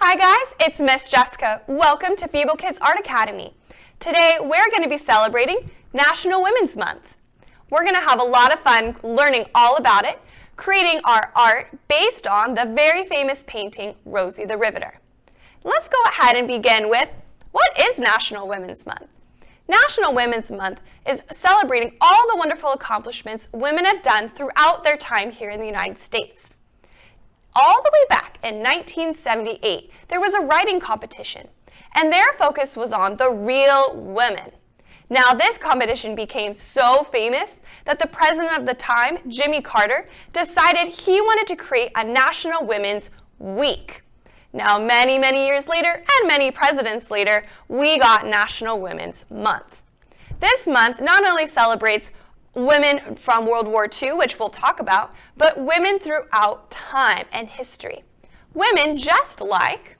Hi guys, it's Miss Jessica. Welcome to Feeble Kids Art Academy. Today we're going to be celebrating National Women's Month. We're going to have a lot of fun learning all about it, creating our art based on the very famous painting, Rosie the Riveter. Let's go ahead and begin with, what is National Women's Month? National Women's Month is celebrating all the wonderful accomplishments women have done throughout their time here in the United States. All the way back in 1978, there was a writing competition, and their focus was on the real women. Now, this competition became so famous that the president of the time, Jimmy Carter, decided he wanted to create a National Women's Week. Now, many, many years later, and many presidents later, we got National Women's Month. This month not only celebrates women from World War II, which we'll talk about, but women throughout time and history. Women just like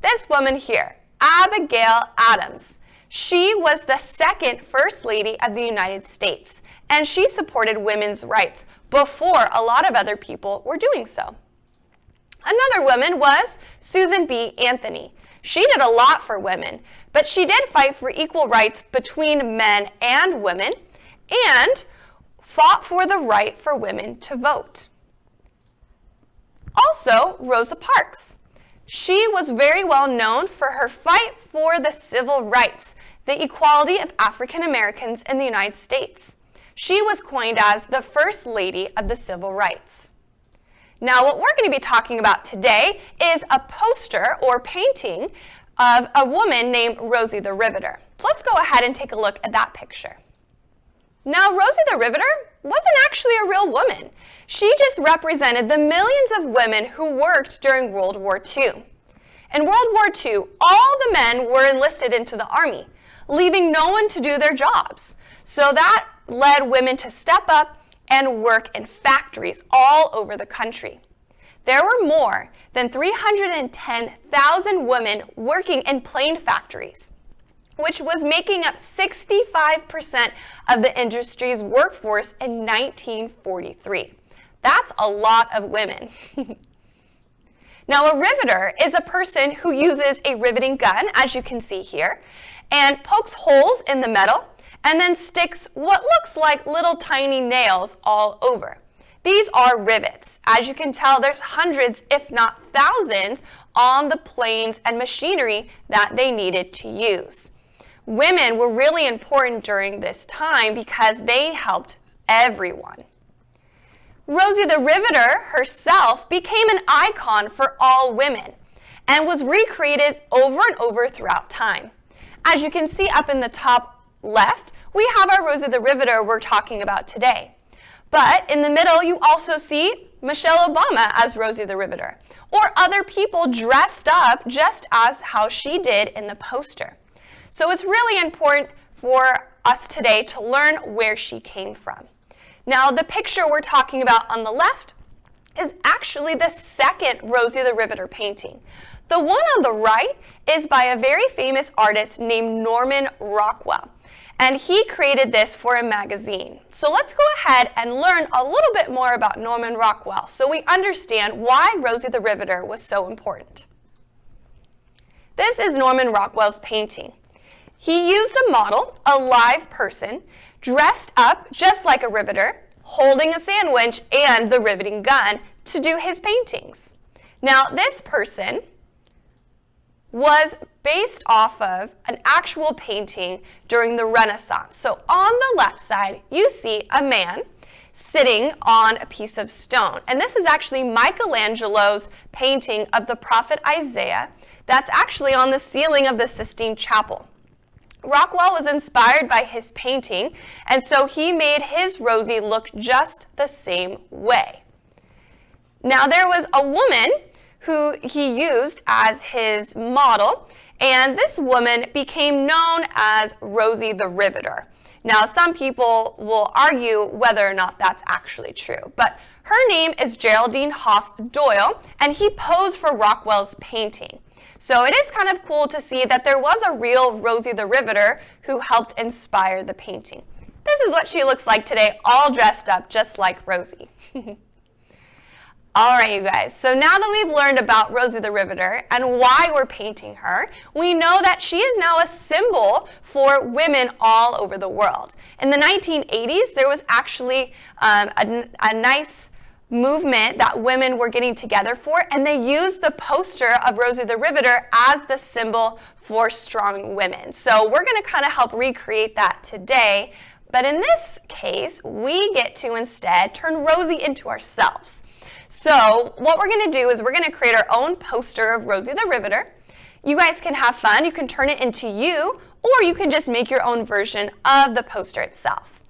this woman here, Abigail Adams. She was the second First Lady of the United States, and she supported women's rights before a lot of other people were doing so. Another woman was Susan B. Anthony. She did a lot for women, but she did fight for equal rights between men and women, and fought for the right for women to vote. Also, Rosa Parks. She was very well known for her fight for the civil rights, the equality of African Americans in the United States. She was coined as the First Lady of the Civil Rights. Now, what we're going to be talking about today is a poster or painting of a woman named Rosie the Riveter. So let's go ahead and take a look at that picture. Now, Rosie the Riveter wasn't actually a real woman. She just represented the millions of women who worked during World War II. In World War II, all the men were enlisted into the army, leaving no one to do their jobs. So that led women to step up and work in factories all over the country. There were more than 310,000 women working in plane factories, which was making up 65% of the industry's workforce in 1943. That's a lot of women. Now, a riveter is a person who uses a riveting gun, as you can see here, and pokes holes in the metal and then sticks what looks like little tiny nails all over. These are rivets. As you can tell, there's hundreds, if not thousands, on the planes and machinery that they needed to use. Women were really important during this time because they helped everyone. Rosie the Riveter herself became an icon for all women and was recreated over and over throughout time. As you can see up in the top left, we have our Rosie the Riveter we're talking about today. But in the middle, you also see Michelle Obama as Rosie the Riveter, or other people dressed up just as how she did in the poster. So it's really important for us today to learn where she came from. Now, the picture we're talking about on the left is actually the second Rosie the Riveter painting. The one on the right is by a very famous artist named Norman Rockwell, and he created this for a magazine. So let's go ahead and learn a little bit more about Norman Rockwell so we understand why Rosie the Riveter was so important. This is Norman Rockwell's painting. He used a model, a live person, dressed up just like a riveter, holding a sandwich and the riveting gun to do his paintings. Now, this person was based off of an actual painting during the Renaissance. So on the left side, you see a man sitting on a piece of stone. And this is actually Michelangelo's painting of the prophet Isaiah that's actually on the ceiling of the Sistine Chapel. Rockwell was inspired by his painting, and so he made his Rosie look just the same way. Now, there was a woman who he used as his model, and this woman became known as Rosie the Riveter. Now, some people will argue whether or not that's actually true, but her name is Geraldine Hoff Doyle, and he posed for Rockwell's painting. So it is kind of cool to see that there was a real Rosie the Riveter who helped inspire the painting. This is what she looks like today, all dressed up just like Rosie. All right, you guys, so now that we've learned about Rosie the Riveter and why we're painting her, we know that she is now a symbol for women all over the world. In the 1980s, there was actually a nice movement that women were getting together for, and they used the poster of Rosie the Riveter as the symbol for strong women. So we're going to kind of help recreate that today, but in this case, we get to instead turn Rosie into ourselves. So what we're going to do is we're going to create our own poster of Rosie the Riveter. You guys can have fun. You can turn it into you, or you can just make your own version of the poster itself.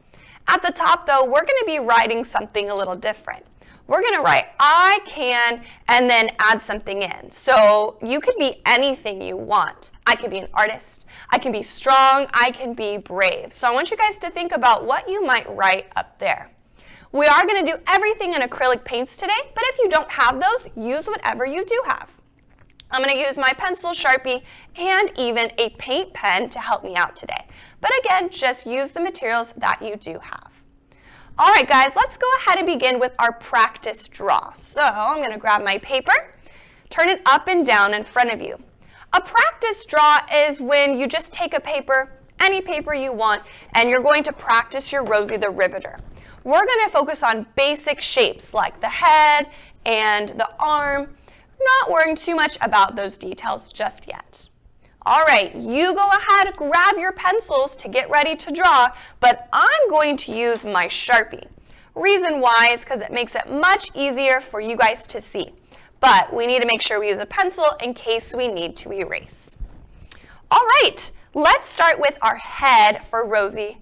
At the top, though, we're going to be writing something a little different. We're going to write, I can, and then add something in. So you could be anything you want. I could be an artist. I can be strong. I can be brave. So I want you guys to think about what you might write up there. We are going to do everything in acrylic paints today, but if you don't have those, use whatever you do have. I'm going to use my pencil, Sharpie, and even a paint pen to help me out today. But again, just use the materials that you do have. All right, guys, let's go ahead and begin with our practice draw. So I'm going to grab my paper, turn it up and down in front of you. A practice draw is when you just take a paper, any paper you want, and you're going to practice your Rosie the Riveter. We're going to focus on basic shapes like the head and the arm, not worrying too much about those details just yet. All right, you go ahead, grab your pencils to get ready to draw, but I'm going to use my Sharpie. Reason why is because it makes it much easier for you guys to see. But we need to make sure we use a pencil in case we need to erase. All right, let's start with our head for Rosie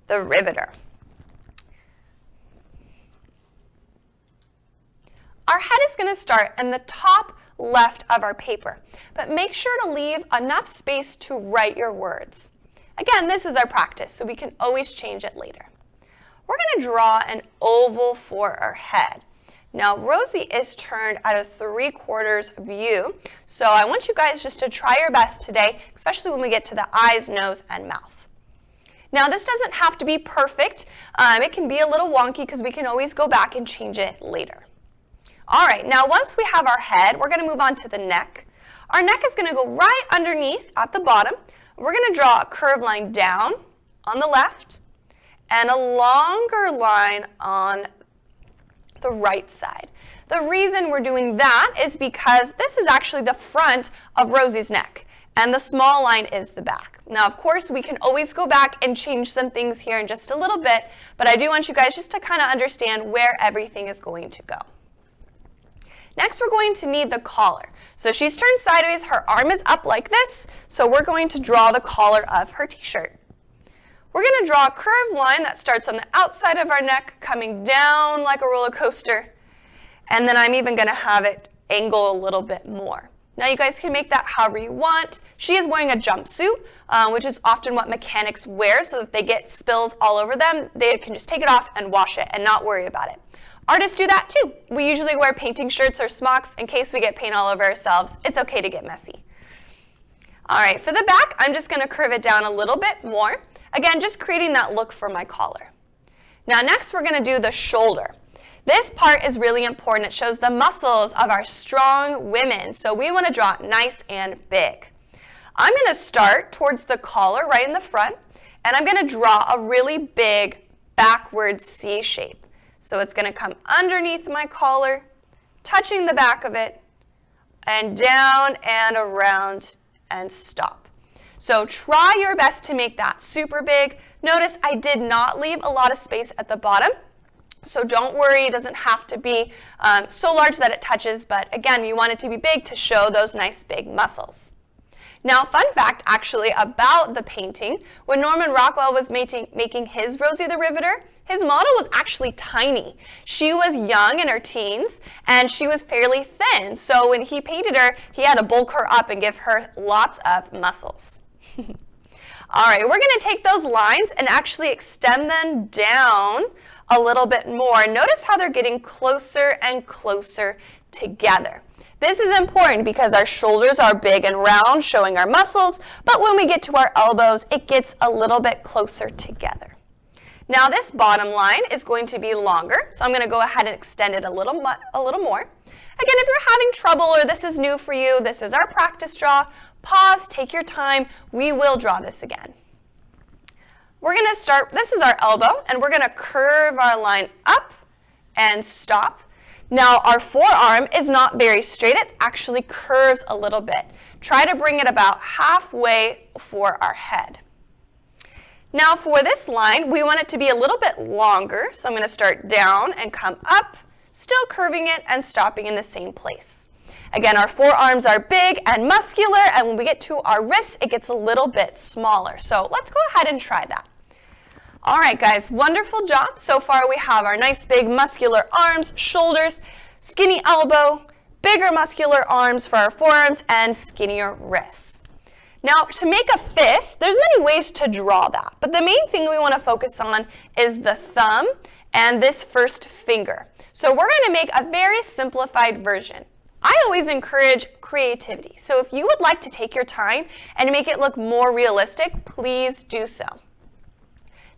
the Riveter. Our head is going to start in the top left of our paper, but make sure to leave enough space to write your words. Again, this is our practice, so we can always change it later. We're going to draw an oval for our head. Now, Rosie is turned at a 3/4 view, so I want you guys just to try your best today, especially when we get to the eyes, nose, and mouth. Now, this doesn't have to be perfect. It can be a little wonky because we can always go back and change it later. All right, now once we have our head, we're going to move on to the neck. Our neck is going to go right underneath at the bottom. We're going to draw a curved line down on the left and a longer line on the right side. The reason we're doing that is because this is actually the front of Rosie's neck, and the small line is the back. Now, of course, we can always go back and change some things here in just a little bit, but I do want you guys just to kind of understand where everything is going to go. Next, we're going to need the collar. So she's turned sideways, her arm is up like this, so we're going to draw the collar of her t-shirt. We're going to draw a curved line that starts on the outside of our neck, coming down like a roller coaster, and then I'm even going to have it angle a little bit more. Now, you guys can make that however you want. She is wearing a jumpsuit, which is often what mechanics wear, so if they get spills all over them, they can just take it off and wash it and not worry about it. Artists do that too. We usually wear painting shirts or smocks in case we get paint all over ourselves. It's okay to get messy. All right, for the back, I'm just going to curve it down a little bit more. Again, just creating that look for my collar. Now, next we're going to do the shoulder. This part is really important. It shows the muscles of our strong women, so we want to draw it nice and big. I'm going to start towards the collar right in the front, and I'm going to draw a really big backward C shape. So it's going to come underneath my collar, touching the back of it, and down and around and stop. So try your best to make that super big. Notice I did not leave a lot of space at the bottom. So don't worry, it doesn't have to be so large that it touches, but again, you want it to be big to show those nice big muscles. Now, fun fact actually about the painting, when Norman Rockwell was making his Rosie the Riveter, his model was actually tiny. She was young in her teens, and she was fairly thin. So when he painted her, he had to bulk her up and give her lots of muscles. All right, we're going to take those lines and actually extend them down a little bit more. Notice how they're getting closer and closer together. This is important because our shoulders are big and round, showing our muscles, but when we get to our elbows, it gets a little bit closer together. Now this bottom line is going to be longer, so I'm going to go ahead and extend it a little more. Again, if you're having trouble or this is new for you, this is our practice draw. Pause, take your time. We will draw this again. We're going to start, this is our elbow, and we're going to curve our line up and stop. Now our forearm is not very straight, it actually curves a little bit. Try to bring it about halfway for our head. Now for this line, we want it to be a little bit longer, so I'm going to start down and come up, still curving it and stopping in the same place. Again, our forearms are big and muscular, and when we get to our wrists, it gets a little bit smaller. So let's go ahead and try that. All right, guys, wonderful job. So far, we have our nice big muscular arms, shoulders, skinny elbow, bigger muscular arms for our forearms, and skinnier wrists. Now, to make a fist, there's many ways to draw that, but the main thing we want to focus on is the thumb and this first finger. So we're going to make a very simplified version. I always encourage creativity, so if you would like to take your time and make it look more realistic, please do so.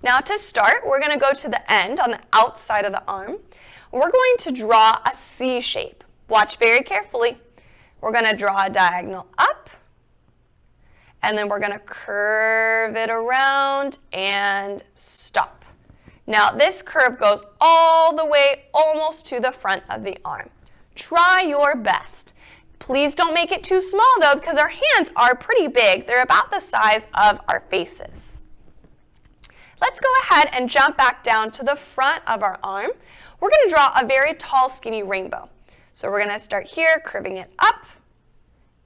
Now to start, we're going to go to the end on the outside of the arm. We're going to draw a C shape. Watch very carefully. We're going to draw a diagonal up, and then we're going to curve it around and stop. Now this curve goes all the way almost to the front of the arm. Try your best. Please don't make it too small though, because our hands are pretty big. They're about the size of our faces. Let's go ahead and jump back down to the front of our arm. We're going to draw a very tall, skinny rainbow. So we're going to start here, curving it up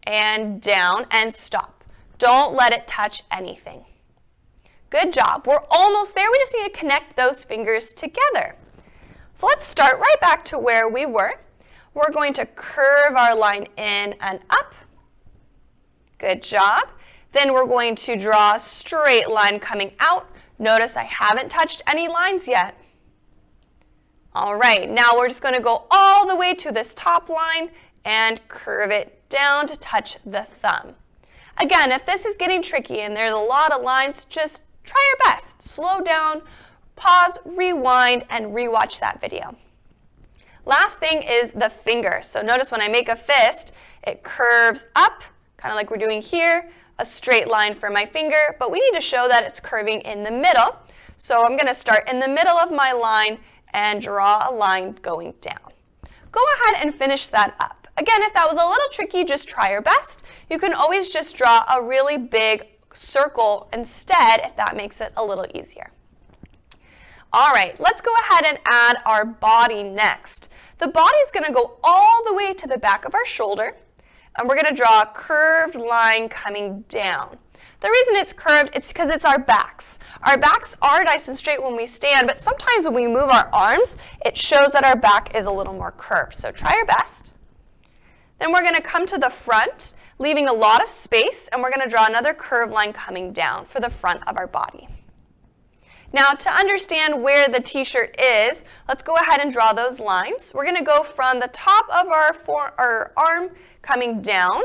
and down and stop. Don't let it touch anything. Good job. We're almost there. We just need to connect those fingers together. So let's start right back to where we were. We're going to curve our line in and up. Good job. Then we're going to draw a straight line coming out. Notice I haven't touched any lines yet. All right, now we're just going to go all the way to this top line and curve it down to touch the thumb. Again, if this is getting tricky and there's a lot of lines, just try your best. Slow down, pause, rewind, and rewatch that video. Last thing is the finger. So notice when I make a fist, it curves up, kind of like we're doing here, a straight line for my finger, but we need to show that it's curving in the middle. So I'm going to start in the middle of my line and draw a line going down. Go ahead and finish that up. Again, if that was a little tricky, just try your best. You can always just draw a really big circle instead if that makes it a little easier. All right, let's go ahead and add our body next. The body is going to go all the way to the back of our shoulder, and we're going to draw a curved line coming down. The reason it's curved, it's because it's our backs. Our backs are nice and straight when we stand, but sometimes when we move our arms, it shows that our back is a little more curved. So try your best. Then we're going to come to the front, leaving a lot of space, and we're going to draw another curved line coming down for the front of our body. Now, to understand where the t-shirt is, let's go ahead and draw those lines. We're going to go from the top of our arm coming down,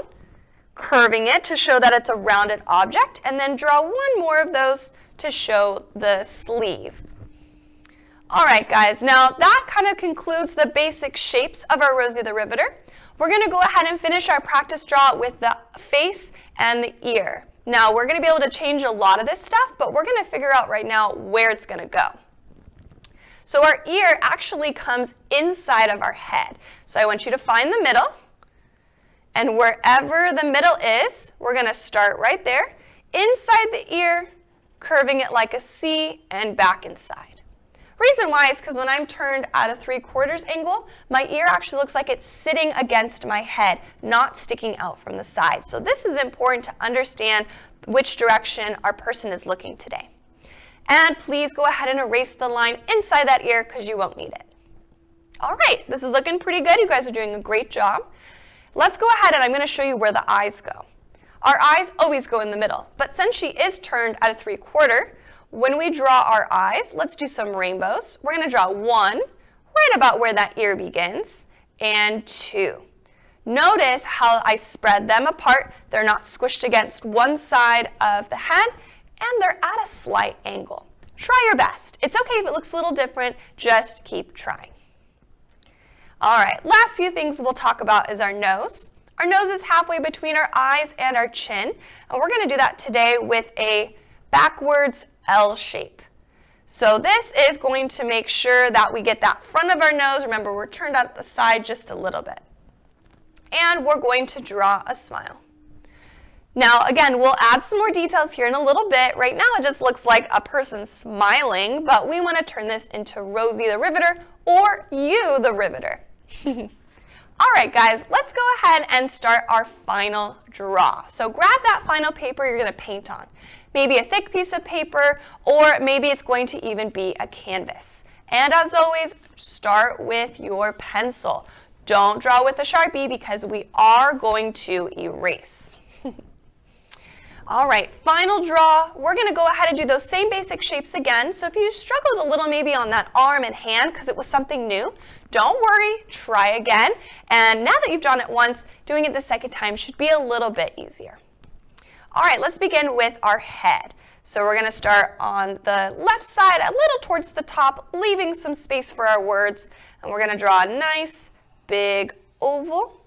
curving it to show that it's a rounded object, and then draw one more of those to show the sleeve. All right, guys, now that kind of concludes the basic shapes of our Rosie the Riveter. We're going to go ahead and finish our practice draw with the face and the ear. Now, we're going to be able to change a lot of this stuff, but we're going to figure out right now where it's going to go. So our ear actually comes inside of our head. So I want you to find the middle, and wherever the middle is, we're going to start right there, inside the ear, curving it like a C and back inside. Reason why is because when I'm turned at a 3/4 angle, my ear actually looks like it's sitting against my head, not sticking out from the side. So this is important to understand which direction our person is looking today. And please go ahead and erase the line inside that ear because you won't need it. All right, this is looking pretty good. You guys are doing a great job. Let's go ahead and I'm going to show you where the eyes go. Our eyes always go in the middle, but since she is turned at a 3/4, when we draw our eyes, let's do some rainbows. We're going to draw 1 right about where that ear begins, and 2. Notice how I spread them apart. They're not squished against one side of the head, and they're at a slight angle. Try your best. It's okay if it looks a little different, just keep trying. All right, last few things we'll talk about is our nose. Our nose is halfway between our eyes and our chin, and we're going to do that today with a backwards L shape. So this is going to make sure that we get that front of our nose. Remember, we're turned out the side just a little bit. And we're going to draw a smile. Now, again, we'll add some more details here in a little bit. Right now, it just looks like a person smiling, but we want to turn this into Rosie the Riveter or you the Riveter. All right, guys, let's go ahead and start our final draw. So grab that final paper you're going to paint on. Maybe a thick piece of paper, or maybe it's going to even be a canvas. And as always, start with your pencil. Don't draw with a Sharpie because we are going to erase. All right, final draw. We're going to go ahead and do those same basic shapes again. So if you struggled a little maybe on that arm and hand because it was something new, don't worry, try again. And now that you've drawn it once, doing it the second time should be a little bit easier. All right, let's begin with our head. So we're going to start on the left side, a little towards the top, leaving some space for our words. And we're going to draw a nice big oval.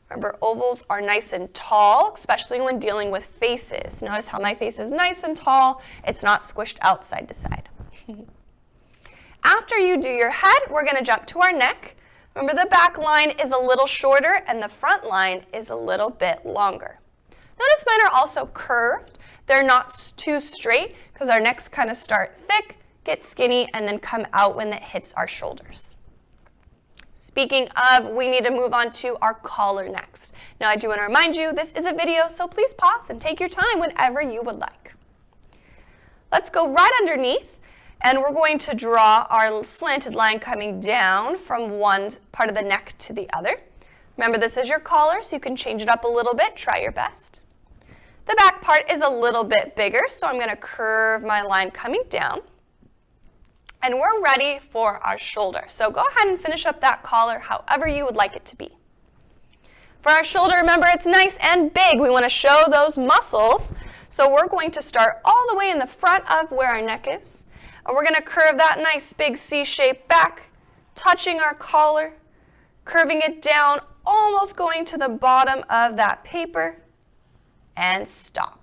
Remember, ovals are nice and tall, especially when dealing with faces. Notice how my face is nice and tall. It's not squished out side to side. After you do your head, we're going to jump to our neck. Remember, the back line is a little shorter and the front line is a little bit longer. Notice mine are also curved. They're not too straight because our necks kind of start thick, get skinny, and then come out when it hits our shoulders. Speaking of, we need to move on to our collar next. Now, I do want to remind you, this is a video, so please pause and take your time whenever you would like. Let's go right underneath, and we're going to draw our slanted line coming down from one part of the neck to the other. Remember, this is your collar, so you can change it up a little bit. Try your best. The back part is a little bit bigger, so I'm going to curve my line coming down. And we're ready for our shoulder. So go ahead and finish up that collar however you would like it to be. For our shoulder, remember, it's nice and big. We want to show those muscles. So we're going to start all the way in the front of where our neck is. And we're going to curve that nice big C shape back, touching our collar, curving it down, almost going to the bottom of that paper, and stop.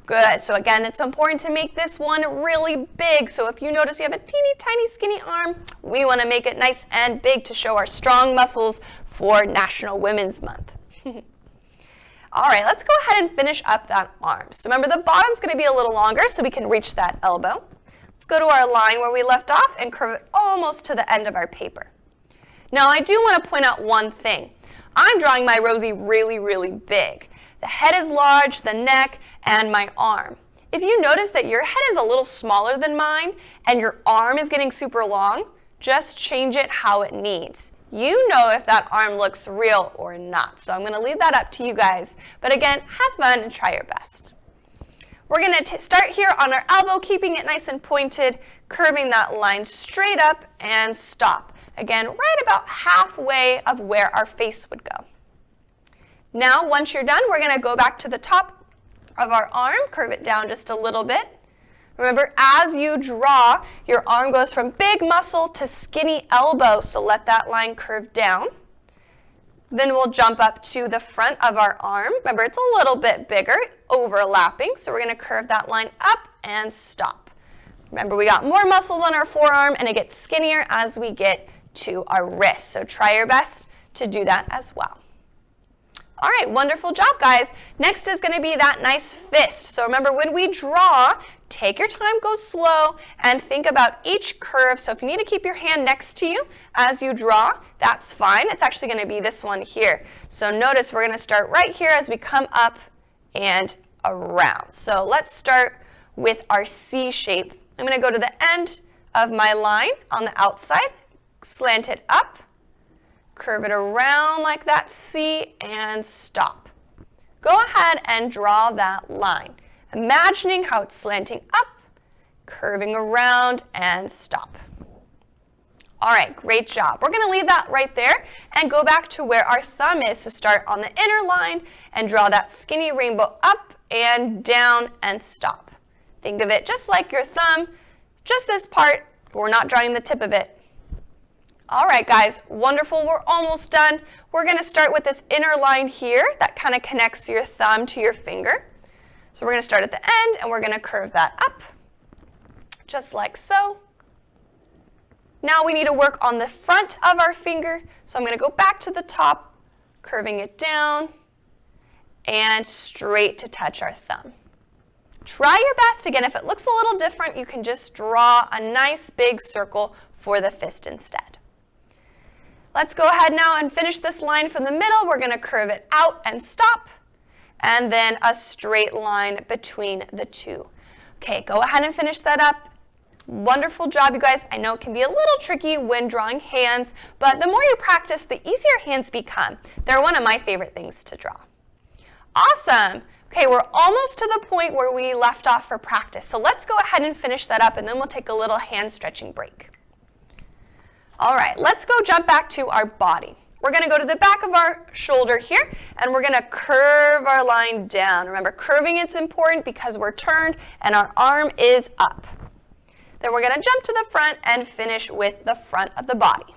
Good. So again, it's important to make this one really big. So if you notice you have a teeny tiny skinny arm, we want to make it nice and big to show our strong muscles for National Women's Month. All right, let's go ahead and finish up that arm. So remember, the bottom's going to be a little longer so we can reach that elbow. Let's go to our line where we left off and curve it almost to the end of our paper. Now, I do want to point out one thing. I'm drawing my Rosie really, really big. The head is large, the neck, and my arm. If you notice that your head is a little smaller than mine and your arm is getting super long, just change it how it needs. You know if that arm looks real or not. So I'm going to leave that up to you guys. But again, have fun and try your best. We're going to start here on our elbow, keeping it nice and pointed, curving that line straight up and stop. Again, right about halfway of where our face would go. Now, once you're done, we're going to go back to the top of our arm, curve it down just a little bit. Remember, as you draw, your arm goes from big muscle to skinny elbow, so let that line curve down. Then we'll jump up to the front of our arm. Remember, it's a little bit bigger, overlapping, so we're going to curve that line up and stop. Remember, we got more muscles on our forearm, and it gets skinnier as we get to our wrist, so try your best to do that as well. All right, wonderful job, guys. Next is going to be that nice fist. So remember, when we draw, take your time, go slow, and think about each curve. So if you need to keep your hand next to you as you draw, that's fine. It's actually going to be this one here. So notice we're going to start right here as we come up and around. So let's start with our C shape. I'm going to go to the end of my line on the outside, slant it up, curve it around like that C, and stop. Go ahead and draw that line, imagining how it's slanting up, curving around, and stop. All right, great job. We're going to leave that right there and go back to where our thumb is. So start on the inner line and draw that skinny rainbow up and down and stop. Think of it just like your thumb Just this part, we're not drawing the tip of it. All right, guys, wonderful. We're almost done. We're going to start with this inner line here that kind of connects your thumb to your finger. So we're going to start at the end, and we're going to curve that up, just like so. Now we need to work on the front of our finger. So I'm going to go back to the top, curving it down, and straight to touch our thumb. Try your best. Again, if it looks a little different, you can just draw a nice big circle for the fist instead. Let's go ahead now and finish this line from the middle. We're going to curve it out and stop, and then a straight line between the two. Okay, go ahead and finish that up. Wonderful job, you guys. I know it can be a little tricky when drawing hands, but the more you practice, the easier hands become. They're one of my favorite things to draw. Awesome. Okay, we're almost to the point where we left off for practice. So let's go ahead and finish that up, and then we'll take a little hand stretching break. All right, let's go jump back to our body. We're going to go to the back of our shoulder here, and we're going to curve our line down. Remember, curving it's important because we're turned, and our arm is up. Then we're going to jump to the front and finish with the front of the body.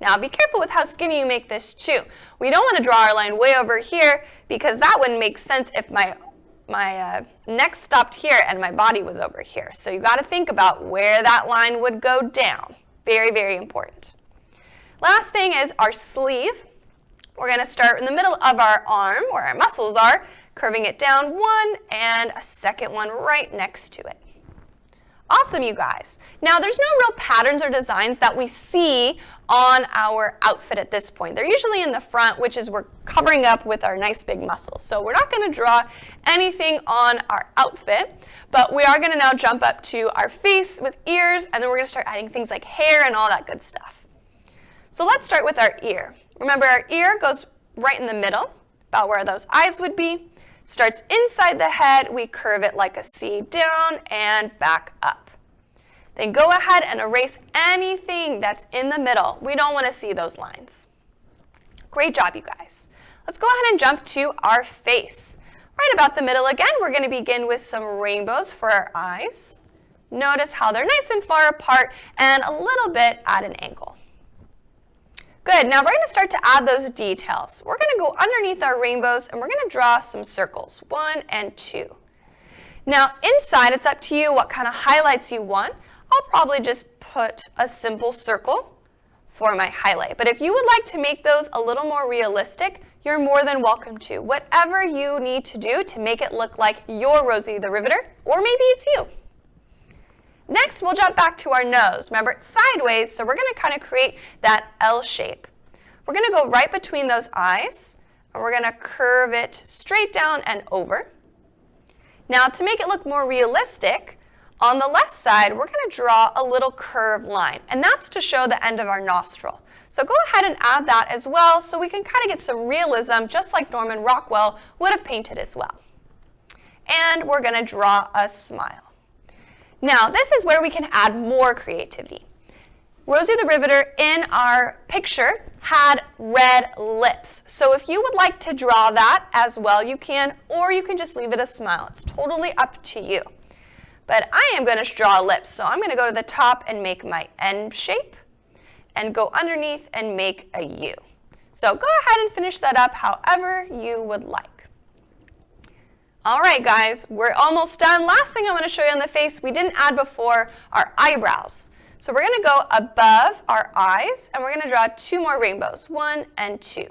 Now, be careful with how skinny you make this too. We don't want to draw our line way over here because that wouldn't make sense if my neck stopped here and my body was over here. So you got to think about where that line would go down. Very, very important. Last thing is our sleeve. We're going to start in the middle of our arm where our muscles are, curving it down one and a second one right next to it. Awesome, you guys. Now, there's no real patterns or designs that we see on our outfit at this point. They're usually in the front, which is we're covering up with our nice big muscles. So we're not going to draw anything on our outfit, but we are going to now jump up to our face with ears, and then we're going to start adding things like hair and all that good stuff. So let's start with our ear. Remember, our ear goes right in the middle, about where those eyes would be. Starts inside the head, we curve it like a C down and back up. Then go ahead and erase anything that's in the middle. We don't want to see those lines. Great job, you guys. Let's go ahead and jump to our face. Right about the middle again, we're going to begin with some rainbows for our eyes. Notice how they're nice and far apart and a little bit at an angle. Good, now we're going to start to add those details. We're going to go underneath our rainbows and we're going to draw some circles, 1 and 2. Now inside, it's up to you what kind of highlights you want. I'll probably just put a simple circle for my highlight. But if you would like to make those a little more realistic, you're more than welcome to. Whatever you need to do to make it look like you're Rosie the Riveter, or maybe it's you. Next, we'll jump back to our nose. Remember, it's sideways, so we're going to kind of create that L shape. We're going to go right between those eyes, and we're going to curve it straight down and over. Now, to make it look more realistic, on the left side, we're going to draw a little curved line, and that's to show the end of our nostril. So go ahead and add that as well so we can kind of get some realism, just like Norman Rockwell would have painted as well. And we're going to draw a smile. Now, this is where we can add more creativity. Rosie the Riveter in our picture had red lips. So if you would like to draw that as well, you can, or you can just leave it a smile. It's totally up to you. But I am going to draw lips, so I'm going to go to the top and make my N shape, and go underneath and make a U. So go ahead and finish that up however you would like. All right, guys, we're almost done. Last thing I want to show you on the face, we didn't add before, our eyebrows. So we're going to go above our eyes, and we're going to draw 2 more rainbows, 1 and 2.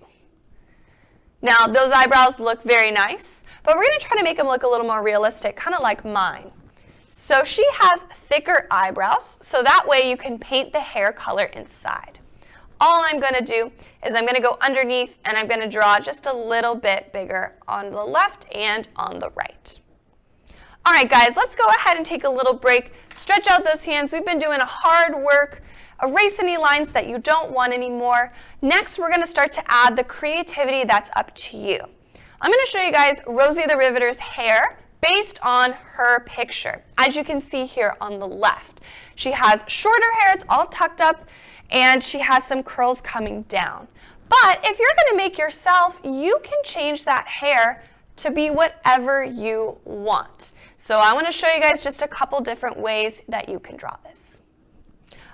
Now, those eyebrows look very nice, but we're going to try to make them look a little more realistic, kind of like mine. So she has thicker eyebrows, so that way you can paint the hair color inside. All I'm going to do is I'm going to go underneath and I'm going to draw just a little bit bigger on the left and on the right. All right, guys, let's go ahead and take a little break. Stretch out those hands. We've been doing a hard work. Erase any lines that you don't want anymore. Next, we're going to start to add the creativity that's up to you. I'm going to show you guys Rosie the Riveter's hair based on her picture, as you can see here on the left. She has shorter hair, it's all tucked up, and she has some curls coming down. But if you're going to make yourself, you can change that hair to be whatever you want. So I want to show you guys just a couple different ways that you can draw this.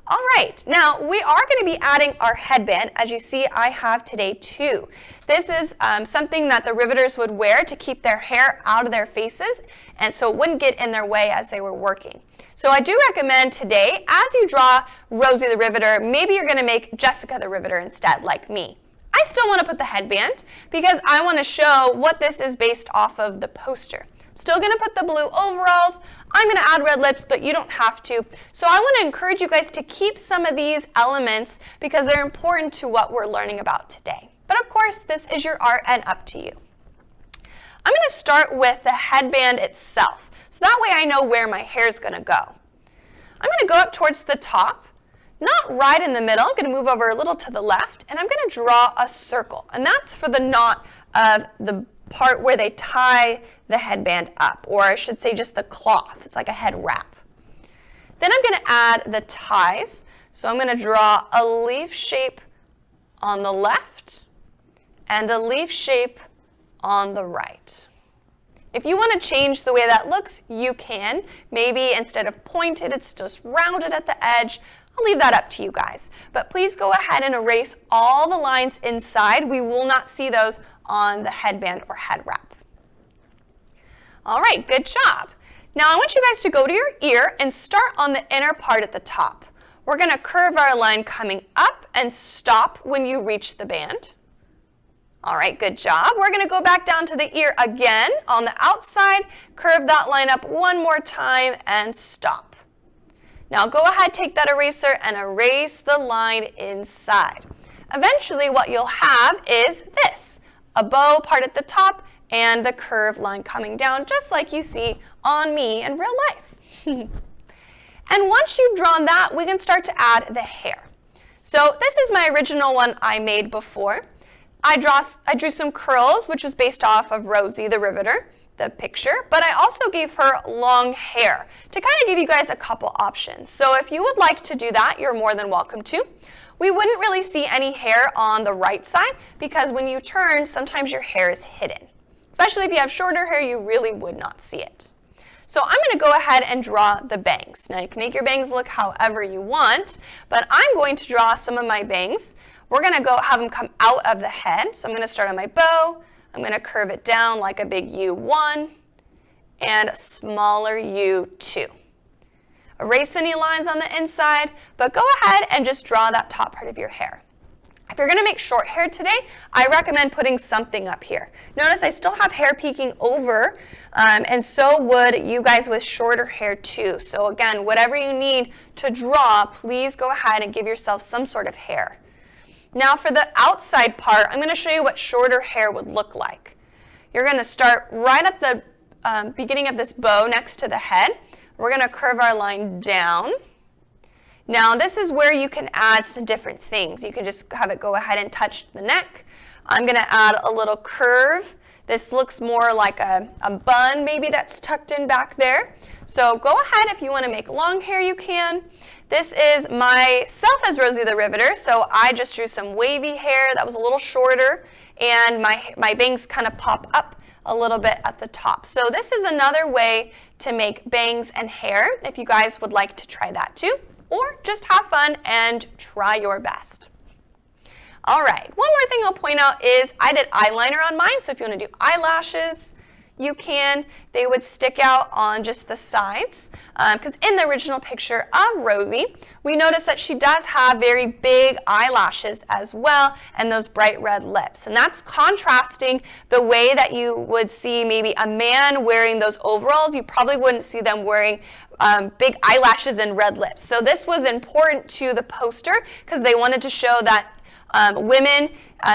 All right, now we are going to be adding our headband. As you see, I have today two. This is something that the Riveters would wear to keep their hair out of their faces, and so it wouldn't get in their way as they were working. So I do recommend today, as you draw Rosie the Riveter, maybe you're going to make Jessica the Riveter instead, like me. I still want to put the headband because I want to show what this is based off of the poster. Still going to put the blue overalls. I'm going to add red lips, but you don't have to. So I want to encourage you guys to keep some of these elements because they're important to what we're learning about today. But of course, this is your art and up to you. I'm going to start with the headband itself. So that way I know where my hair is going to go. I'm going to go up towards the top, not right in the middle. I'm going to move over a little to the left, and I'm going to draw a circle. And that's for the knot of the part where they tie the headband up, or I should say just the cloth. It's like a head wrap. Then I'm going to add the ties. So I'm going to draw a leaf shape on the left and a leaf shape on the right. If you want to change the way that looks, you can. Maybe instead of pointed, it's just rounded at the edge. I'll leave that up to you guys. But please go ahead and erase all the lines inside. We will not see those on the headband or head wrap. All right, good job. Now I want you guys to go to your ear and start on the inner part at the top. We're going to curve our line coming up and stop when you reach the band. All right, good job. We're going to go back down to the ear again on the outside, curve that line up one more time and stop. Now go ahead, take that eraser and erase the line inside. Eventually what you'll have is this, a bow part at the top and the curved line coming down just like you see on me in real life. And once you've drawn that, we can start to add the hair. So this is my original one I made before. I drew some curls, which was based off of Rosie the Riveter, the picture, but I also gave her long hair to kind of give you guys a couple options. So if you would like to do that, you're more than welcome to. We wouldn't really see any hair on the right side because when you turn, sometimes your hair is hidden. Especially if you have shorter hair, you really would not see it. So I'm going to go ahead and draw the bangs. Now you can make your bangs look however you want, but I'm going to draw some of my bangs. We're going to have them come out of the head. So I'm going to start on my bow. I'm going to curve it down like a big U1 and a smaller U2. Erase any lines on the inside, but go ahead and just draw that top part of your hair. If you're going to make short hair today, I recommend putting something up here. Notice I still have hair peeking over, and so would you guys with shorter hair too. So again, whatever you need to draw, please go ahead and give yourself some sort of hair. Now for the outside part, I'm going to show you what shorter hair would look like. You're going to start right at the beginning of this bow next to the head. We're going to curve our line down. Now this is where you can add some different things. You can just have it go ahead and touch the neck. I'm going to add a little curve. This looks more like a bun maybe that's tucked in back there. So go ahead if you want to make long hair, you can. This is myself as Rosie the Riveter, so I just drew some wavy hair that was a little shorter, and my bangs kind of pop up a little bit at the top. So this is another way to make bangs and hair if you guys would like to try that too, or just have fun and try your best. All right, one more thing I'll point out is I did eyeliner on mine, so if you want to do eyelashes, you can. They would stick out on just the sides because in the original picture of Rosie, we notice that she does have very big eyelashes as well and those bright red lips. And that's contrasting the way that you would see maybe a man wearing those overalls. You probably wouldn't see them wearing big eyelashes and red lips. So this was important to the poster because they wanted to show that women,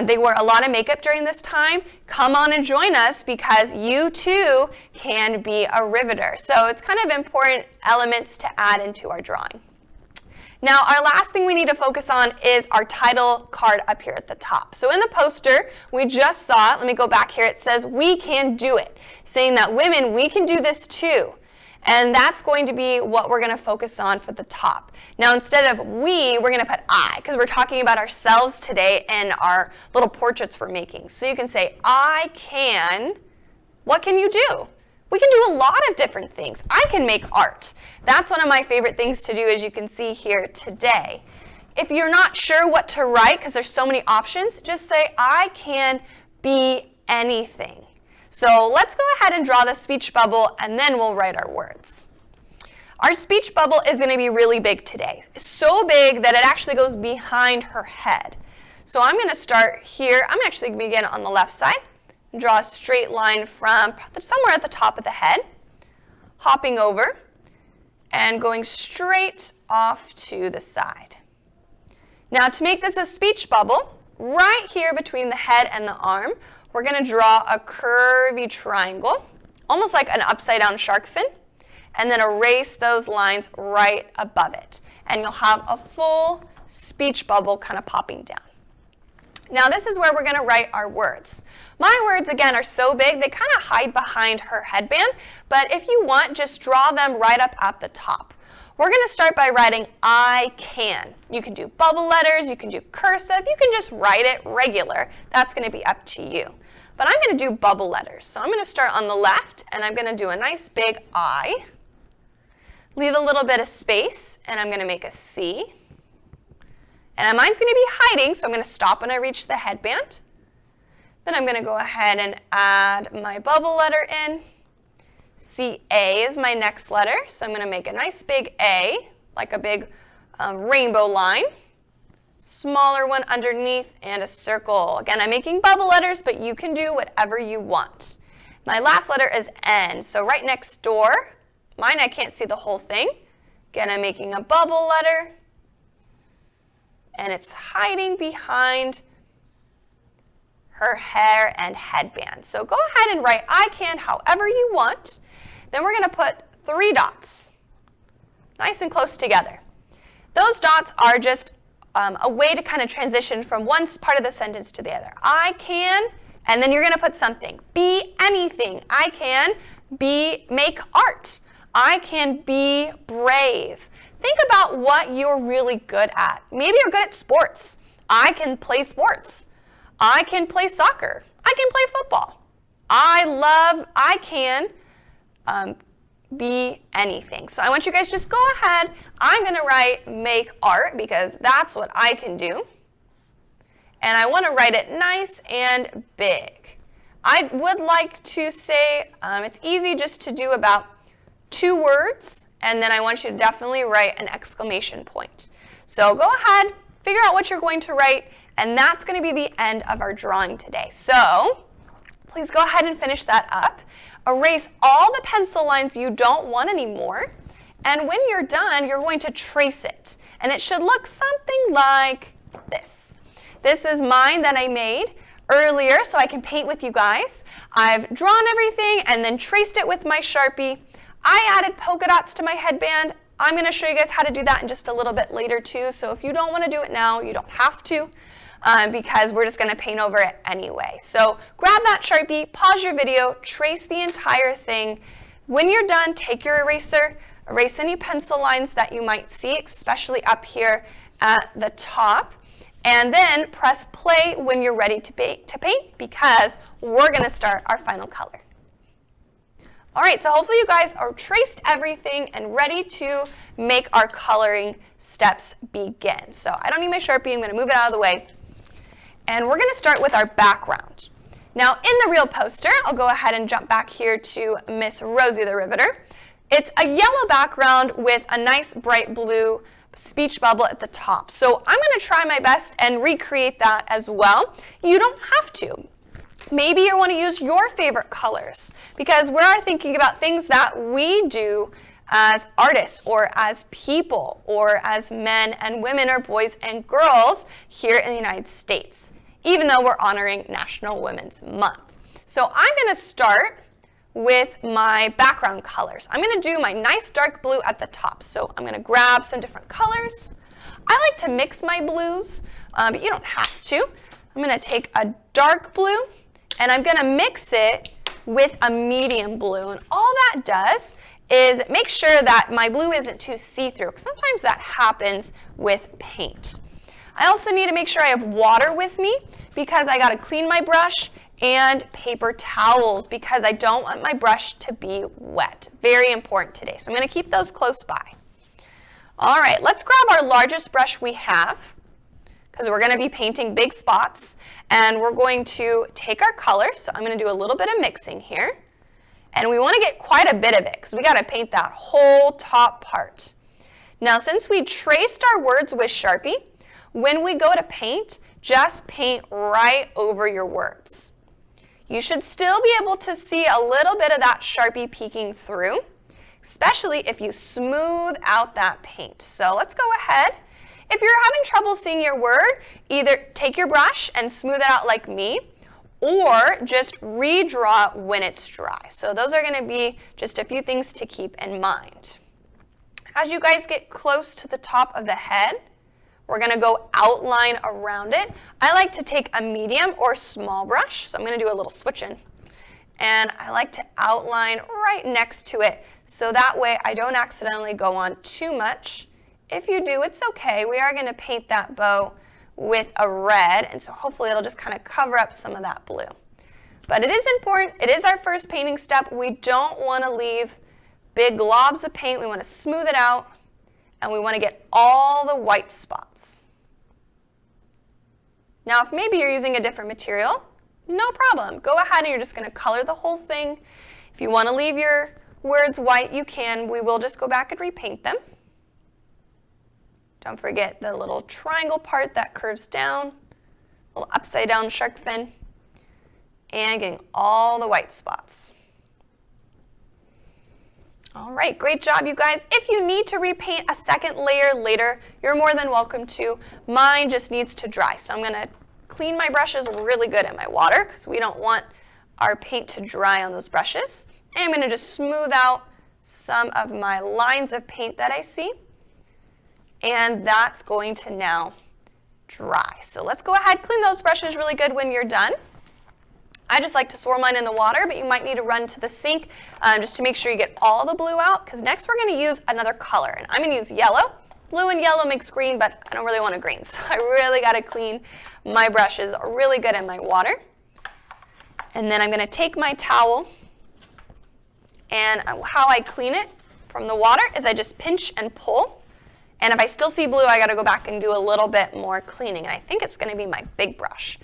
they wear a lot of makeup during this time. Come on and join us because you too can be a riveter. So it's kind of important elements to add into our drawing. Now our last thing we need to focus on is our title card up here at the top. So in the poster we just saw, let me go back here, it says we can do it, saying that women, we can do this too. And that's going to be what we're going to focus on for the top. Now instead of we're going to put I, because we're talking about ourselves today and our little portraits we're making. So you can say, I can, what can you do? We can do a lot of different things. I can make art. That's one of my favorite things to do, as you can see here today. If you're not sure what to write, because there's so many options, just say, I can be anything. So let's go ahead and draw the speech bubble, and then we'll write our words. Our speech bubble is going to be really big today. So big that it actually goes behind her head. So I'm going to start here. I'm actually going to begin on the left side. Draw a straight line from somewhere at the top of the head, hopping over, and going straight off to the side. Now to make this a speech bubble, right here between the head and the arm, we're going to draw a curvy triangle, almost like an upside down shark fin, and then erase those lines right above it. And you'll have a full speech bubble kind of popping down. Now this is where we're going to write our words. My words, again, are so big, they kind of hide behind her headband, but if you want, just draw them right up at the top. We're going to start by writing I can. You can do bubble letters, you can do cursive, you can just write it regular. That's going to be up to you. But I'm going to do bubble letters. So I'm going to start on the left, and I'm going to do a nice big I. Leave a little bit of space, and I'm going to make a C. And mine's going to be hiding, so I'm going to stop when I reach the headband. Then I'm going to go ahead and add my bubble letter in. CA is my next letter, so I'm going to make a nice big A, like a big rainbow line. Smaller one underneath, and a circle. Again, I'm making bubble letters, but you can do whatever you want. My last letter is N, so right next door. Mine, I can't see the whole thing. Again, I'm making a bubble letter, and it's hiding behind her hair and headband. So go ahead and write I can however you want. Then we're going to put 3 dots, nice and close together. Those dots are just a way to kind of transition from one part of the sentence to the other. I can, and then you're going to put something. Be anything. I can make art. I can be brave. Think about what you're really good at. Maybe you're good at sports. I can play sports. I can play soccer. I can play football. I can be anything. So I want you guys just go ahead. I'm going to write make art because that's what I can do. And I want to write it nice and big. I would like to say it's easy just to do about 2 words, and then I want you to definitely write an exclamation point. So go ahead, figure out what you're going to write, and that's going to be the end of our drawing today. So please go ahead and finish that up. Erase all the pencil lines you don't want anymore, and when you're done, you're going to trace it. And it should look something like this. This is mine that I made earlier so I can paint with you guys. I've drawn everything and then traced it with my Sharpie. I added polka dots to my headband. I'm going to show you guys how to do that in just a little bit later too. So if you don't want to do it now, you don't have to because we're just going to paint over it anyway. So grab that Sharpie, pause your video, trace the entire thing. When you're done, take your eraser, erase any pencil lines that you might see, especially up here at the top. And then press play when you're ready to paint because we're going to start our final color. All right, so hopefully you guys are traced everything and ready to make our coloring steps begin. So I don't need my Sharpie, I'm going to move it out of the way. And we're going to start with our background. Now in the real poster, I'll go ahead and jump back here to Miss Rosie the Riveter. It's a yellow background with a nice bright blue speech bubble at the top. So I'm going to try my best and recreate that as well. You don't have to. Maybe you want to use your favorite colors because we're thinking about things that we do as artists or as people or as men and women or boys and girls here in the United States, even though we're honoring National Women's Month. So I'm going to start with my background colors. I'm going to do my nice dark blue at the top. So I'm going to grab some different colors. I like to mix my blues, but you don't have to. I'm going to take a dark blue and I'm going to mix it with a medium blue. And all that does is make sure that my blue isn't too see-through, because sometimes that happens with paint. I also need to make sure I have water with me because I got to clean my brush and paper towels because I don't want my brush to be wet. Very important today. So I'm going to keep those close by. All right, let's grab our largest brush we have because we're going to be painting big spots, and we're going to take our color. So I'm going to do a little bit of mixing here, and we want to get quite a bit of it because we got to paint that whole top part. Now, since we traced our words with Sharpie, when we go to paint, just paint right over your words. You should still be able to see a little bit of that Sharpie peeking through, especially if you smooth out that paint. So let's go ahead. If you're having trouble seeing your word, either take your brush and smooth it out like me, or just redraw when it's dry. So those are going to be just a few things to keep in mind. As you guys get close to the top of the head, we're going to go outline around it. I like to take a medium or small brush, so I'm going to do a little switching. And I like to outline right next to it, so that way I don't accidentally go on too much. If you do, it's okay. We are going to paint that bow with a red, and so hopefully it'll just kind of cover up some of that blue. But it is important. It is our first painting step. We don't want to leave big globs of paint. We want to smooth it out, and we want to get all the white spots. Now, if maybe you're using a different material, no problem. Go ahead and you're just going to color the whole thing. If you want to leave your words white, you can. We will just go back and repaint them. Don't forget the little triangle part that curves down, little upside down shark fin, and getting all the white spots. All right, great job, you guys. If you need to repaint a second layer later, you're more than welcome to. Mine just needs to dry. So I'm going to clean my brushes really good in my water because we don't want our paint to dry on those brushes. And I'm going to just smooth out some of my lines of paint that I see. And that's going to now dry. So let's go ahead, clean those brushes really good when you're done. I just like to swirl mine in the water, but you might need to run to the sink just to make sure you get all the blue out, because next we're going to use another color, and I'm going to use yellow. Blue and yellow makes green, but I don't really want a green, so I really got to clean my brushes really good in my water. And then I'm going to take my towel, and how I clean it from the water is I just pinch and pull, and if I still see blue, I got to go back and do a little bit more cleaning, and I think it's going to be my big brush.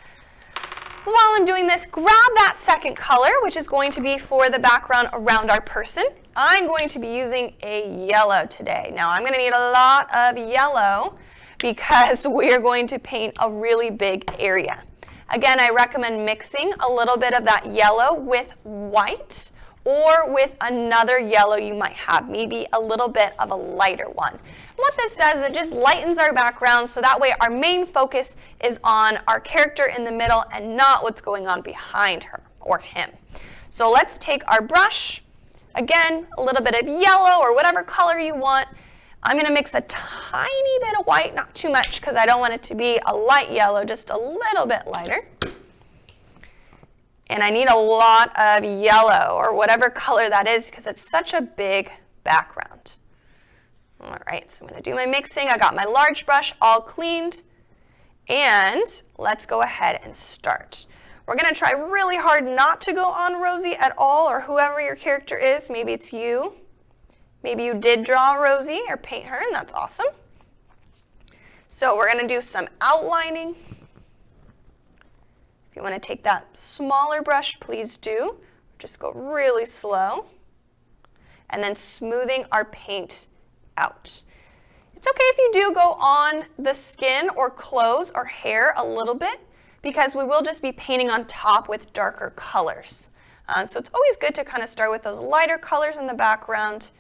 While I'm doing this, grab that second color, which is going to be for the background around our person. I'm going to be using a yellow today. Now, I'm going to need a lot of yellow because we're going to paint a really big area. Again, I recommend mixing a little bit of that yellow with white or with another yellow you might have, maybe a little bit of a lighter one. What this does is it just lightens our background so that way our main focus is on our character in the middle and not what's going on behind her or him. So let's take our brush, again, a little bit of yellow or whatever color you want. I'm going to mix a tiny bit of white, not too much because I don't want it to be a light yellow, just a little bit lighter. And I need a lot of yellow or whatever color that is because it's such a big background. All right, so I'm going to do my mixing. I got my large brush all cleaned. And let's go ahead and start. We're going to try really hard not to go on Rosie at all, or whoever your character is. Maybe it's you. Maybe you did draw Rosie or paint her, and that's awesome. So we're going to do some outlining. If you want to take that smaller brush, please do. Just go really slow. And then smoothing our paint out. It's okay if you do go on the skin or clothes or hair a little bit because we will just be painting on top with darker colors. So it's always good to kind of start with those lighter colors in the background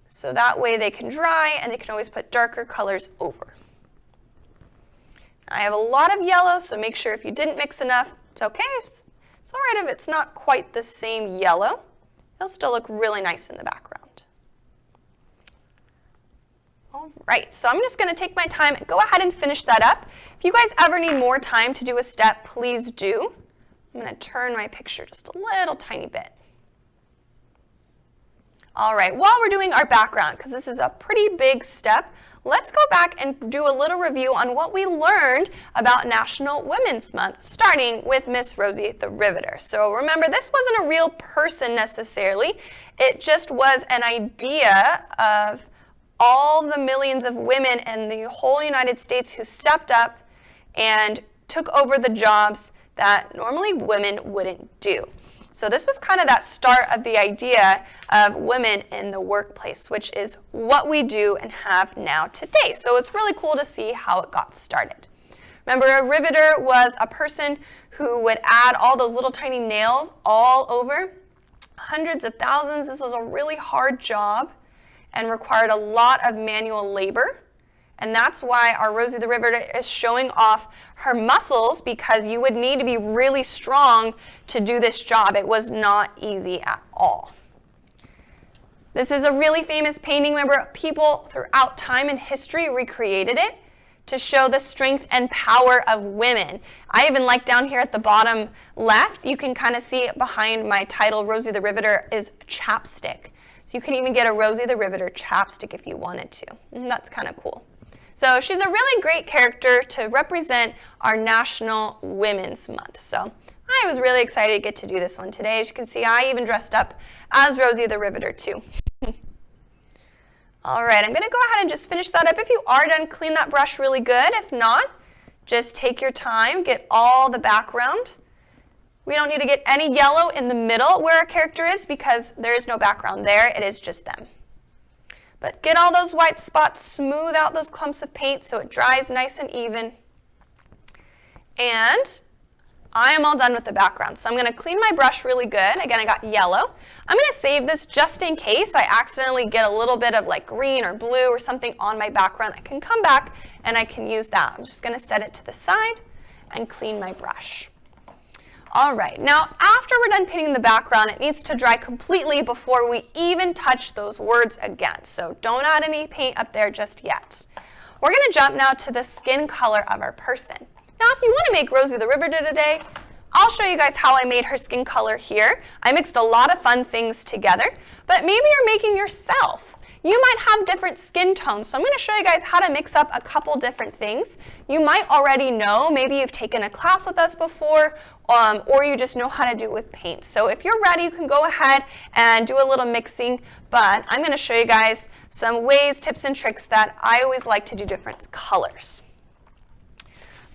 so that way they can dry and they can always put darker colors over. I have a lot of yellow, so make sure if you didn't mix enough, it's okay. It's all right if it's not quite the same yellow. It'll still look really nice in the background. All right, so I'm just going to take my time and go ahead and finish that up. If you guys ever need more time to do a step, please do. I'm going to turn my picture just a little tiny bit. All right, while we're doing our background, because this is a pretty big step, let's go back and do a little review on what we learned about National Women's Month, starting with Miss Rosie the Riveter. So remember, this wasn't a real person necessarily. It just was an idea of all the millions of women in the whole United States who stepped up and took over the jobs that normally women wouldn't do. So this was kind of that start of the idea of women in the workplace, which is what we do and have now today. So it's really cool to see how it got started. Remember, a riveter was a person who would add all those little tiny nails all over, hundreds of thousands. This was a really hard job and required a lot of manual labor. And that's why our Rosie the Riveter is showing off her muscles, because you would need to be really strong to do this job. It was not easy at all. This is a really famous painting. Remember, people throughout time and history recreated it to show the strength and power of women. I even like down here at the bottom left, you can kind of see it behind my title, Rosie the Riveter, is chapstick. So you can even get a Rosie the Riveter chapstick if you wanted to. And that's kind of cool. So she's a really great character to represent our National Women's Month. So I was really excited to get to do this one today. As you can see, I even dressed up as Rosie the Riveter too. All right, I'm going to go ahead and just finish that up. If you are done, clean that brush really good. If not, just take your time, get all the background. We don't need to get any yellow in the middle where our character is, because there is no background there. It is just them. But get all those white spots, smooth out those clumps of paint so it dries nice and even. And I am all done with the background. So I'm going to clean my brush really good. Again, I got yellow. I'm going to save this just in case I accidentally get a little bit of like green or blue or something on my background. I can come back and I can use that. I'm just going to set it to the side and clean my brush. All right, now after we're done painting the background, it needs to dry completely before we even touch those words again. So don't add any paint up there just yet. We're going to jump now to the skin color of our person. Now, if you want to make Rosie the Riveter today, I'll show you guys how I made her skin color here. I mixed a lot of fun things together, but maybe you're making yourself. You might have different skin tones, so I'm going to show you guys how to mix up a couple different things. You might already know, maybe you've taken a class with us before, or you just know how to do it with paint. So if you're ready, you can go ahead and do a little mixing, but I'm going to show you guys some ways, tips, and tricks that I always like to do different colors.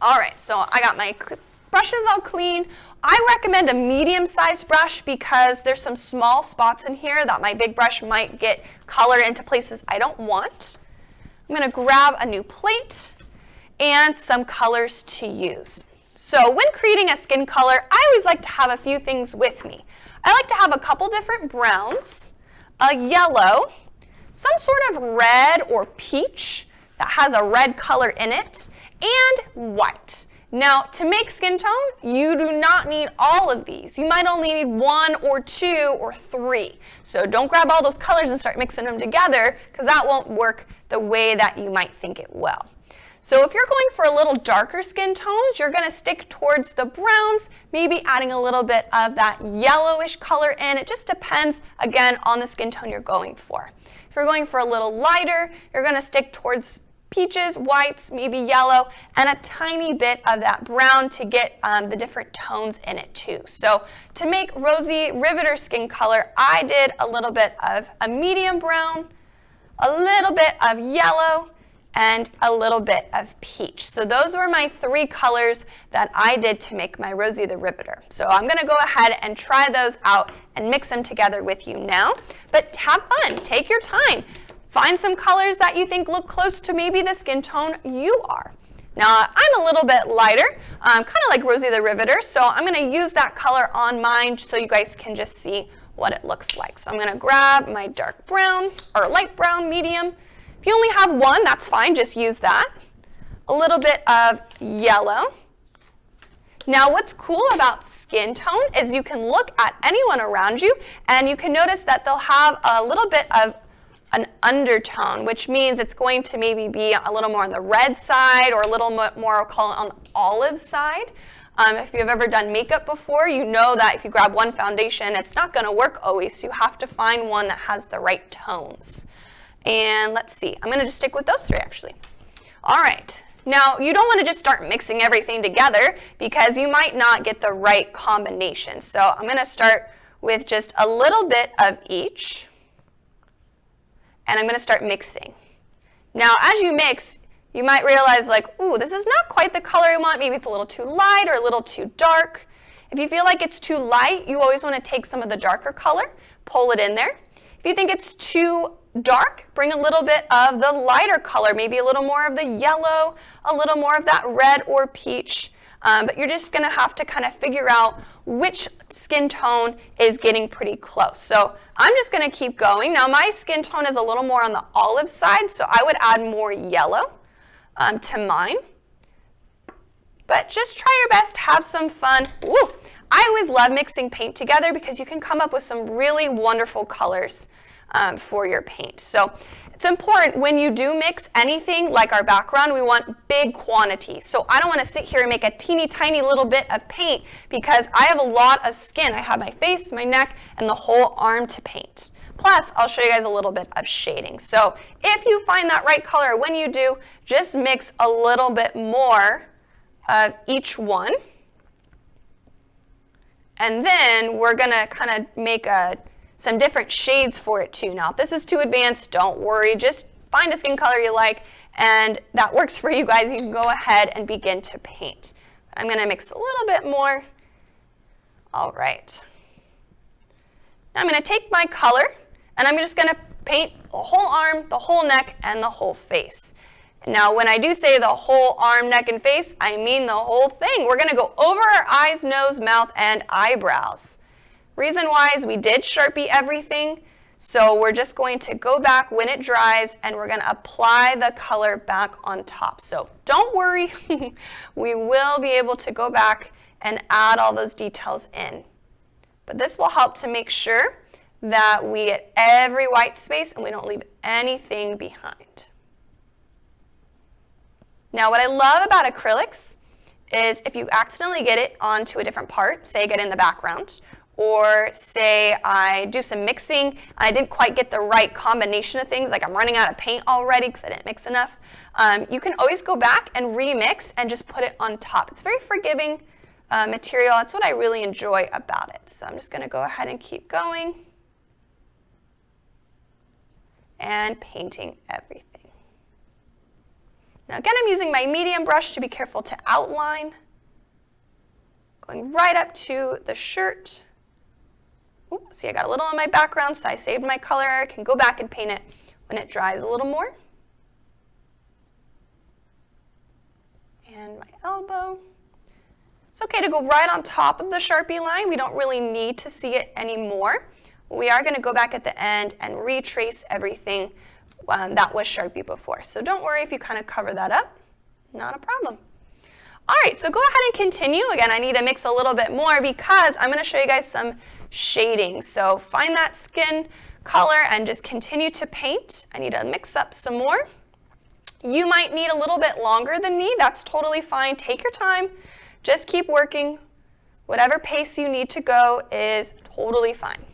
All right, so I got my brushes all clean. I recommend a medium-sized brush because there's some small spots in here that my big brush might get color into places I don't want. I'm going to grab a new plate and some colors to use. So when creating a skin color, I always like to have a few things with me. I like to have a couple different browns, a yellow, some sort of red or peach that has a red color in it, and white. Now, to make skin tone, you do not need all of these. You might only need 1 or 2 or 3. So don't grab all those colors and start mixing them together, because that won't work the way that you might think it will. So if you're going for a little darker skin tones, you're going to stick towards the browns, maybe adding a little bit of that yellowish color in. It just depends, again, on the skin tone you're going for. If you're going for a little lighter, you're going to stick towards peaches, whites, maybe yellow, and a tiny bit of that brown to get the different tones in it too. So to make Rosie Riveter skin color, I did a little bit of a medium brown, a little bit of yellow, and a little bit of peach. So those were my 3 colors that I did to make my Rosie the Riveter. So I'm going to go ahead and try those out and mix them together with you now. But have fun, take your time. Find some colors that you think look close to maybe the skin tone you are. Now, I'm a little bit lighter, kind of like Rosie the Riveter, so I'm going to use that color on mine so you guys can just see what it looks like. So I'm going to grab my dark brown, or light brown, medium. If you only have 1, that's fine, just use that. A little bit of yellow. Now, what's cool about skin tone is you can look at anyone around you, and you can notice that they'll have a little bit of an undertone, which means it's going to maybe be a little more on the red side or a little more, I'll call it, on the olive side. If you've ever done makeup before, you know that if you grab one foundation, it's not going to work always, so you have to find one that has the right tones. And let's see, I'm going to just stick with those 3 actually. All right, now you don't want to just start mixing everything together because you might not get the right combination. So I'm going to start with just a little bit of each, and I'm going to start mixing. Now as you mix, you might realize like, ooh, this is not quite the color I want. Maybe it's a little too light or a little too dark. If you feel like it's too light, you always want to take some of the darker color, pull it in there. If you think it's too dark, bring a little bit of the lighter color, maybe a little more of the yellow, a little more of that red or peach. But you're just going to have to kind of figure out which skin tone is getting pretty close. So I'm just going to keep going. Now my skin tone is a little more on the olive side, so I would add more yellow to mine. But just try your best, have some fun. Woo! I always love mixing paint together because you can come up with some really wonderful colors for your paint. So it's important when you do mix anything like our background, we want big quantities. So I don't want to sit here and make a teeny tiny little bit of paint because I have a lot of skin. I have my face, my neck, and the whole arm to paint. Plus, I'll show you guys a little bit of shading. So if you find that right color, when you do, just mix a little bit more of each one. And then we're going to kind of make some different shades for it too. Now, if this is too advanced, don't worry. Just find a skin color you like, and that works for you guys. You can go ahead and begin to paint. I'm going to mix a little bit more. All right. Now I'm going to take my color, and I'm just going to paint the whole arm, the whole neck, and the whole face. Now, when I do say the whole arm, neck, and face, I mean the whole thing. We're going to go over our eyes, nose, mouth, and eyebrows. Reason why is we did Sharpie everything, so we're just going to go back when it dries, and we're going to apply the color back on top. So don't worry, we will be able to go back and add all those details in. But this will help to make sure that we get every white space and we don't leave anything behind. Now, what I love about acrylics is if you accidentally get it onto a different part, say get in the background, or say I do some mixing, and I didn't quite get the right combination of things, like I'm running out of paint already because I didn't mix enough, you can always go back and remix and just put it on top. It's very forgiving material. That's what I really enjoy about it. So I'm just going to go ahead and keep going and painting everything. Now again, I'm using my medium brush to be careful to outline. Going right up to the shirt. Ooh, see, I got a little on my background, so I saved my color. I can go back and paint it when it dries a little more. And my elbow. It's okay to go right on top of the Sharpie line. We don't really need to see it anymore. We are going to go back at the end and retrace everything that was Sharpie before. So don't worry if you kind of cover that up. Not a problem. All right, so go ahead and continue. Again, I need to mix a little bit more because I'm going to show you guys some shading. So find that skin color and just continue to paint. I need to mix up some more. You might need a little bit longer than me. That's totally fine. Take your time. Just keep working. Whatever pace you need to go is totally fine.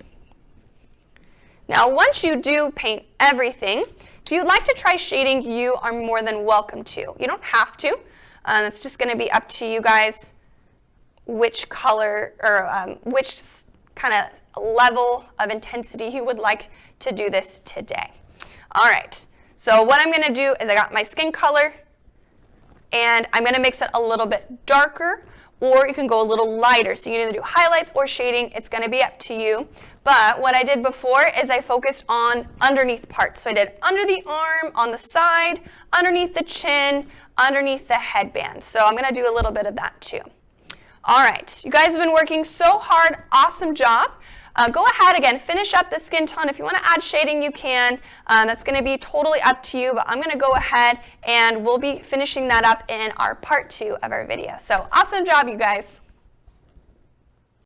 Now, once you do paint everything, if you'd like to try shading, you are more than welcome to. You don't have to. It's just going to be up to you guys which color or which kind of level of intensity you would like to do this today. All right, so what I'm going to do is I got my skin color, and I'm going to mix it a little bit darker, or you can go a little lighter. So you can either do highlights or shading. It's going to be up to you. But what I did before is I focused on underneath parts. So I did under the arm, on the side, underneath the chin, underneath the headband. So I'm going to do a little bit of that too. All right, you guys have been working so hard. Awesome job. Go ahead, again, finish up the skin tone. If you want to add shading, you can. That's going to be totally up to you, but I'm going to go ahead and we'll be finishing that up in our part 2 of our video. So awesome job, you guys.